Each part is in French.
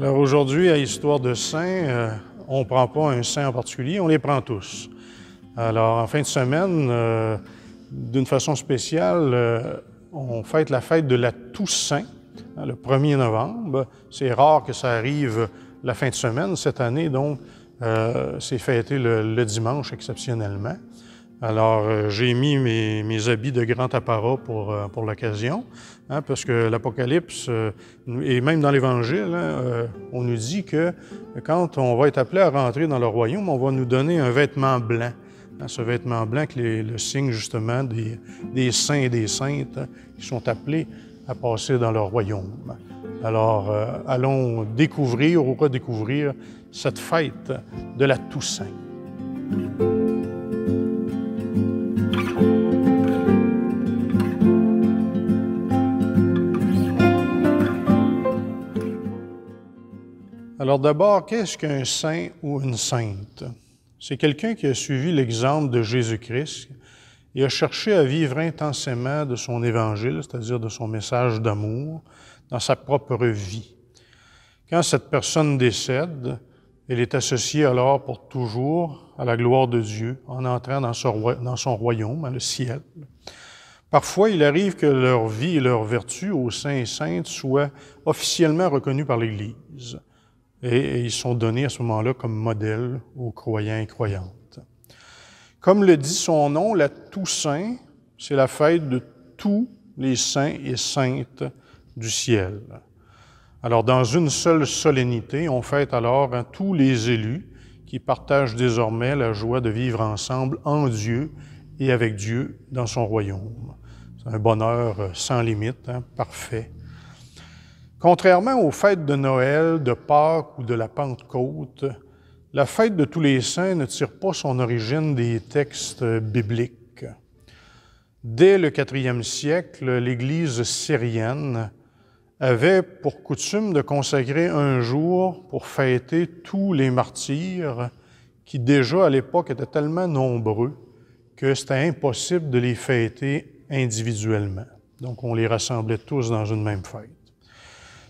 Alors aujourd'hui, à Histoire de saints, on ne prend pas un saint en particulier, on les prend tous. Alors en fin de semaine, d'une façon spéciale, on fête la fête de la Toussaint, le 1er novembre. C'est rare que ça arrive la fin de semaine. Cette année, donc, c'est fêté le dimanche exceptionnellement. Alors, j'ai mis mes habits de grand apparat pour l'occasion, parce que l'Apocalypse, et même dans l'Évangile, on nous dit que quand on va être appelé à rentrer dans le royaume, on va nous donner un vêtement blanc. Ce vêtement blanc qui est le signe justement des saints et des saintes qui sont appelés à passer dans leur royaume. Alors, allons découvrir ou redécouvrir cette fête de la Toussaint. Alors d'abord, qu'est-ce qu'un saint ou une sainte? C'est quelqu'un qui a suivi l'exemple de Jésus-Christ et a cherché à vivre intensément de son évangile, c'est-à-dire de son message d'amour, dans sa propre vie. Quand cette personne décède, elle est associée alors pour toujours à la gloire de Dieu en entrant dans son royaume, le ciel. Parfois, il arrive que leur vie et leur vertu aux saints et saintes soient officiellement reconnues par l'Église. Et ils sont donnés à ce moment-là comme modèle aux croyants et croyantes. Comme le dit son nom, la Toussaint, c'est la fête de tous les saints et saintes du ciel. Alors, dans une seule solennité, on fête alors tous les élus qui partagent désormais la joie de vivre ensemble en Dieu et avec Dieu dans son royaume. C'est un bonheur sans limite, parfait. Contrairement aux fêtes de Noël, de Pâques ou de la Pentecôte, la fête de tous les saints ne tire pas son origine des textes bibliques. Dès le 4e siècle, l'Église syrienne avait pour coutume de consacrer un jour pour fêter tous les martyrs qui déjà à l'époque étaient tellement nombreux que c'était impossible de les fêter individuellement. Donc on les rassemblait tous dans une même fête.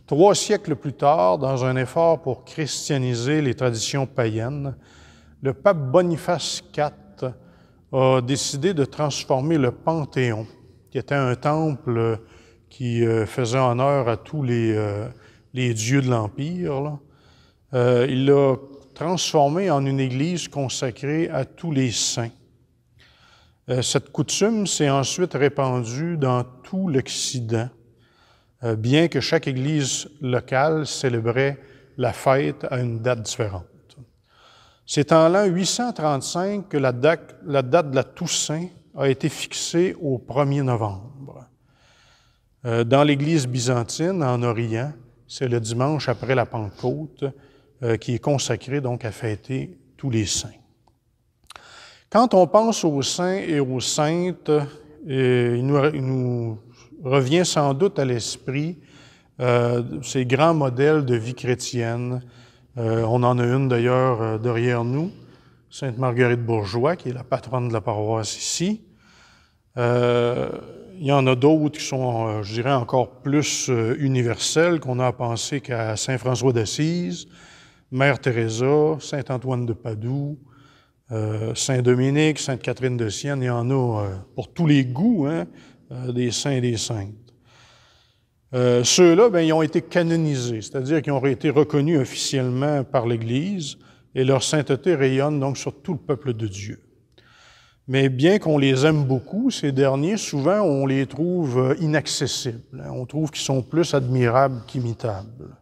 3 siècles plus tard, dans un effort pour christianiser les traditions païennes, le pape Boniface IV a décidé de transformer le Panthéon, qui était un temple qui faisait honneur à tous les dieux de l'Empire. Il l'a transformé en une église consacrée à tous les saints. Cette coutume s'est ensuite répandue dans tout l'Occident, bien que chaque église locale célébrait la fête à une date différente. C'est en l'an 835 que la date de la Toussaint a été fixée au 1er novembre. Dans l'Église byzantine, en Orient, c'est le dimanche après la Pentecôte qui est consacré donc à fêter tous les saints. Quand on pense aux saints et aux saintes, il nous revient sans doute à l'esprit ces grands modèles de vie chrétienne. On en a une d'ailleurs derrière nous, Sainte Marguerite Bourgeois, qui est la patronne de la paroisse ici. Il y en a d'autres qui sont, je dirais, encore plus universelles, qu'on a à penser qu'à Saint François d'Assise, Mère Teresa, Saint Antoine de Padoue, Saint Dominique, Sainte Catherine de Sienne. Il y en a pour tous les goûts, des saints et des saintes. Ceux-là, ils ont été canonisés, c'est-à-dire qu'ils ont été reconnus officiellement par l'Église et leur sainteté rayonne donc sur tout le peuple de Dieu. Mais bien qu'on les aime beaucoup, ces derniers, souvent, on les trouve inaccessibles. On trouve qu'ils sont plus admirables qu'imitables.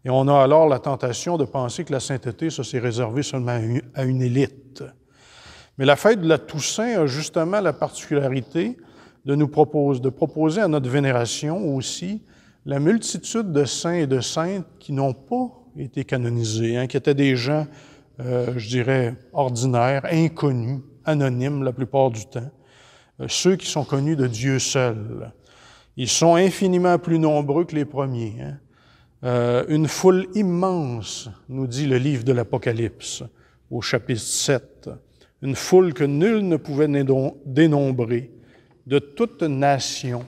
Et on a alors la tentation de penser que la sainteté, ça, c'est réservé seulement à une élite. Mais la fête de la Toussaint a justement la particularité de proposer à notre vénération aussi la multitude de saints et de saintes qui n'ont pas été canonisés, qui étaient des gens, je dirais, ordinaires, inconnus, anonymes la plupart du temps, ceux qui sont connus de Dieu seul. Ils sont infiniment plus nombreux que les premiers. Une foule immense, nous dit le livre de l'Apocalypse, au chapitre 7, une foule que nul ne pouvait dénombrer, de toute nation,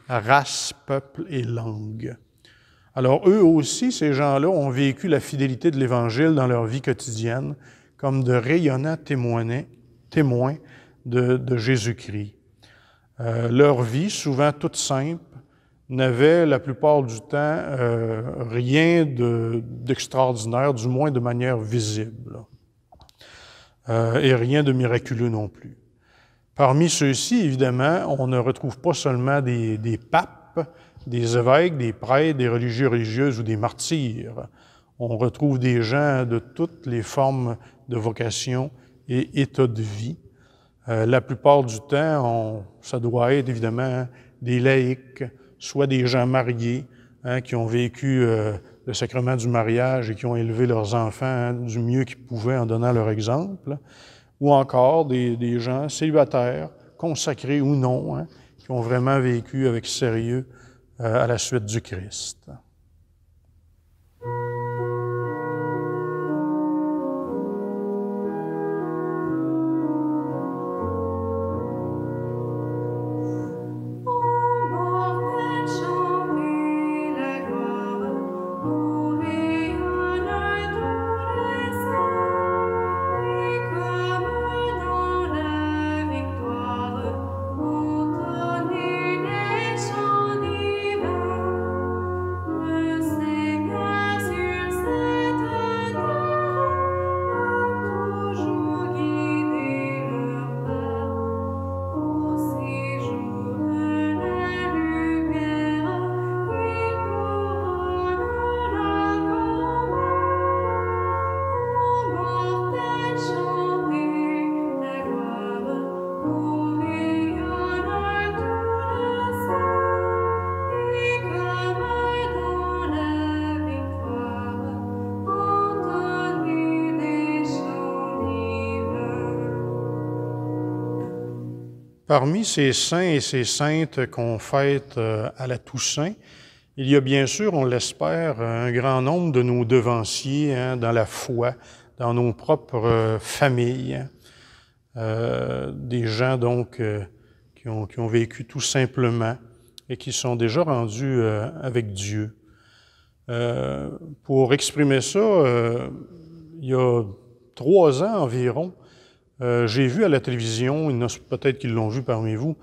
race, peuple et langue. Alors eux aussi, ces gens-là, ont vécu la fidélité de l'Évangile dans leur vie quotidienne comme de rayonnants témoins de Jésus-Christ. Leur vie, souvent toute simple, n'avait la plupart du temps rien d'extraordinaire, du moins de manière visible, et rien de miraculeux non plus. Parmi ceux-ci, évidemment, on ne retrouve pas seulement des papes, des évêques, des prêtres, des religieuses ou des martyrs. On retrouve des gens de toutes les formes de vocation et état de vie. La plupart du temps, ça doit être évidemment des laïcs, soit des gens mariés qui ont vécu le sacrement du mariage et qui ont élevé leurs enfants du mieux qu'ils pouvaient en donnant leur exemple, ou encore des gens célibataires, consacrés ou non, qui ont vraiment vécu avec sérieux à la suite du Christ. Parmi ces saints et ces saintes qu'on fête à la Toussaint, il y a bien sûr, on l'espère, un grand nombre de nos devanciers dans la foi, dans nos propres familles, des gens donc qui ont vécu tout simplement et qui sont déjà rendus avec Dieu. Pour exprimer ça, il y a 3 ans environ, j'ai vu à la télévision, il y en a peut-être qui l'ont vu parmi vous,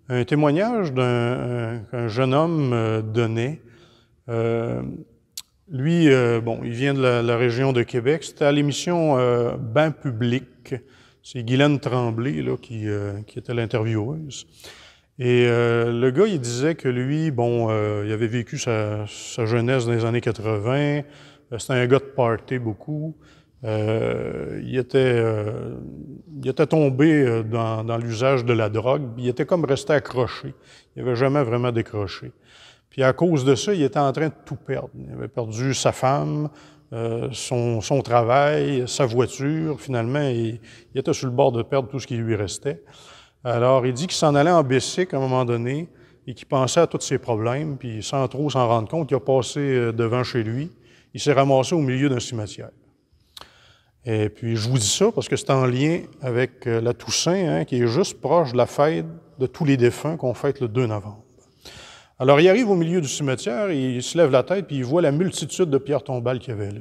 un témoignage qu'un jeune homme donnait. Lui, il vient de la région de Québec. C'était à l'émission Banc public. C'est Guylaine Tremblay là, qui était l'intervieweuse. Et le gars, il disait que lui, il avait vécu sa jeunesse dans les années 80. C'était un gars de party beaucoup. Il était tombé dans l'usage de la drogue, il était comme resté accroché. Il n'avait jamais vraiment décroché. Puis à cause de ça, il était en train de tout perdre. Il avait perdu sa femme, son travail, sa voiture. Finalement, il était sur le bord de perdre tout ce qui lui restait. Alors, il dit qu'il s'en allait en bicycle à un moment donné et qu'il pensait à tous ses problèmes, puis sans trop s'en rendre compte, il a passé devant chez lui. Il s'est ramassé au milieu d'un cimetière. Et puis, je vous dis ça parce que c'est en lien avec la Toussaint, qui est juste proche de la fête de tous les défunts qu'on fête le 2 novembre. Alors, il arrive au milieu du cimetière, il se lève la tête, puis il voit la multitude de pierres tombales qu'il y avait là.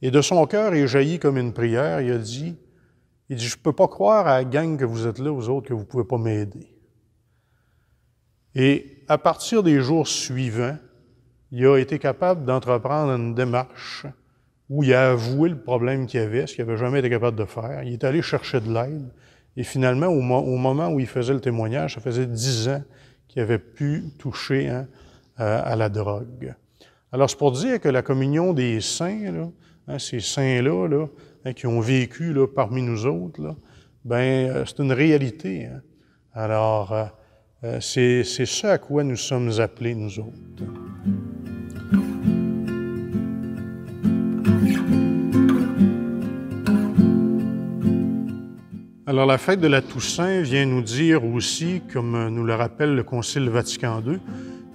Et de son cœur, il jaillit comme une prière, il dit, « Je ne peux pas croire à la gang que vous êtes là, vous autres, que vous ne pouvez pas m'aider. » Et à partir des jours suivants, il a été capable d'entreprendre une démarche où il a avoué le problème qu'il avait, ce qu'il n'avait jamais été capable de faire. Il est allé chercher de l'aide. Et finalement, au moment où il faisait le témoignage, ça faisait 10 ans qu'il avait pu toucher à la drogue. Alors, c'est pour dire que la communion des saints, là, ces saints-là, qui ont vécu parmi nous autres, c'est une réalité. Alors, c'est ce à quoi nous sommes appelés, nous autres. Alors, la fête de la Toussaint vient nous dire aussi, comme nous le rappelle le Concile Vatican II,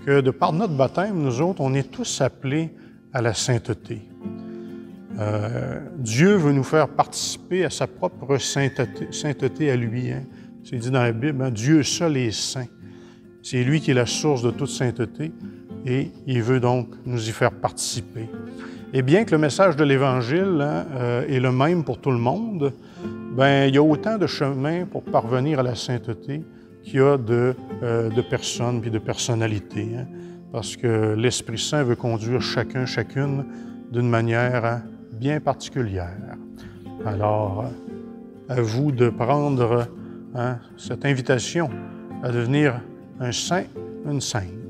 que de par notre baptême, nous autres, on est tous appelés à la sainteté. Dieu veut nous faire participer à sa propre sainteté à lui. C'est dit dans la Bible, Dieu seul est saint. C'est lui qui est la source de toute sainteté. et il veut donc nous y faire participer. Et bien que le message de l'Évangile est le même pour tout le monde, bien, il y a autant de chemins pour parvenir à la sainteté qu'il y a de personnes et de personnalités, parce que l'Esprit Saint veut conduire chacun, chacune d'une manière bien particulière. Alors, à vous de prendre cette invitation à devenir un saint, une sainte.